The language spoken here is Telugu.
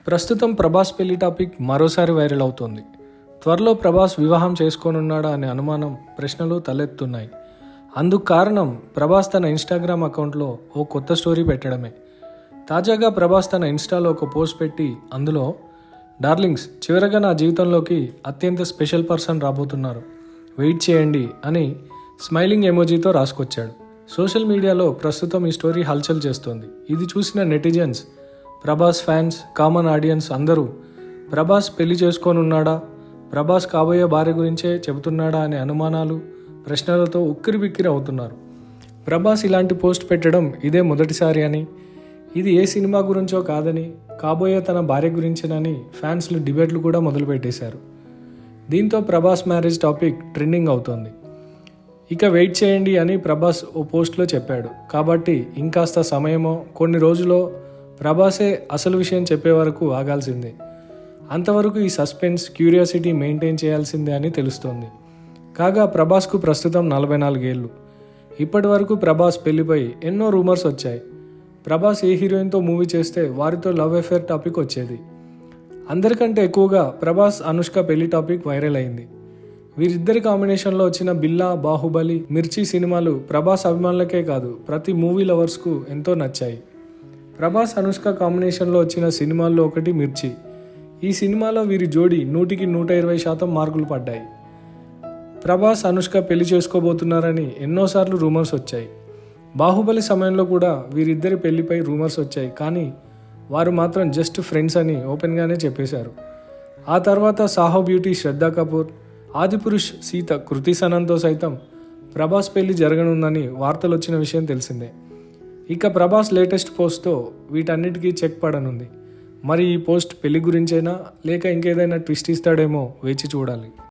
ప్రస్తుతం ప్రభాస్ పెళ్లి టాపిక్ మరోసారి వైరల్ అవుతోంది. త్వరలో ప్రభాస్ వివాహం చేసుకోనున్నాడా అనే అనుమానం, ప్రశ్నలు తలెత్తున్నాయి. అందుకు కారణం ప్రభాస్ తన ఇన్స్టాగ్రామ్ అకౌంట్లో ఓ కొత్త స్టోరీ పెట్టడమే. తాజాగా ప్రభాస్ తన ఇన్స్టాలో ఒక పోస్ట్ పెట్టి అందులో డార్లింగ్స్, చివరగా నా జీవితంలోకి అత్యంత స్పెషల్ పర్సన్ రాబోతున్నారు, వెయిట్ చేయండి అని స్మైలింగ్ ఎమోజీతో రాసుకొచ్చాడు. సోషల్ మీడియాలో ప్రస్తుతం ఈ స్టోరీ హల్చల్ చేస్తోంది. ఇది చూసిన netizens, Prabhas fans, common audience అందరూ ప్రభాస్ పెళ్లి చేసుకోనున్నాడా, ప్రభాస్ కాబోయే భార్య గురించే చెబుతున్నాడా అనే అనుమానాలు, ప్రశ్నలతో ఉక్కిరిబిక్కిరి అవుతున్నారు. ప్రభాస్ ఇలాంటి పోస్ట్ పెట్టడం ఇదే మొదటిసారి అని, ఇది ఏ సినిమా గురించో కాదని, కాబోయే తన భార్య గురించేనని ఫ్యాన్స్లు డిబేట్లు కూడా మొదలుపెట్టేశారు. దీంతో ప్రభాస్ మ్యారేజ్ టాపిక్ ట్రెండింగ్ అవుతోంది. ఇక వెయిట్ చేయండి అని ప్రభాస్ ఓ పోస్ట్లో చెప్పాడు. కాబట్టి ఇంకాస్త సమయమో కొన్ని రోజులో ప్రభాసే అసలు విషయం చెప్పే వరకు ఆగాల్సిందే. అంతవరకు ఈ సస్పెన్స్, క్యూరియాసిటీ మెయింటైన్ చేయాల్సిందే అని తెలుస్తోంది. కాగా ప్రభాస్కు ప్రస్తుతం 44 ఏళ్ళు. ఇప్పటి వరకు ప్రభాస్ పెళ్లిపై ఎన్నో రూమర్స్ వచ్చాయి. ప్రభాస్ ఏ హీరోయిన్తో మూవీ చేస్తే వారితో లవ్ అఫేర్ టాపిక్ వచ్చేది. అందరికంటే ఎక్కువగా ప్రభాస్, అనుష్క పెళ్లి టాపిక్ వైరల్ అయింది. వీరిద్దరి కాంబినేషన్లో వచ్చిన బిల్లా, బాహుబలి, మిర్చి సినిమాలు ప్రభాస్ అభిమానులకే కాదు ప్రతి మూవీ లవర్స్కు ఎంతో నచ్చాయి. ప్రభాస్, అనుష్క కాంబినేషన్లో వచ్చిన సినిమాల్లో ఒకటి మిర్చి. ఈ సినిమాలో వీరి జోడీ 100కి 120% మార్కులు పడ్డాయి. ప్రభాస్, అనుష్క పెళ్లి చేసుకోబోతున్నారని ఎన్నోసార్లు రూమర్స్ వచ్చాయి. బాహుబలి సమయంలో కూడా వీరిద్దరి పెళ్లిపై రూమర్స్ వచ్చాయి. కానీ వారు మాత్రం జస్ట్ ఫ్రెండ్స్ అని ఓపెన్గానే చెప్పేశారు. ఆ తర్వాత సాహో బ్యూటీ శ్రద్ధా కపూర్, ఆదిపురుష్ సీత కృతి సనన్తో సైతం ప్రభాస్ పెళ్లి జరగనుందని వార్తలు వచ్చిన విషయం తెలిసిందే. ఇక ప్రభాస్ లేటెస్ట్ పోస్ట్తో వీటన్నిటికీ చెక్ పడనుంది. మరి ఈ పోస్ట్ పెళ్లి గురించేనా లేక ఇంకేదైనా ట్విస్ట్ ఇస్తాడేమో వేచి చూడాలి.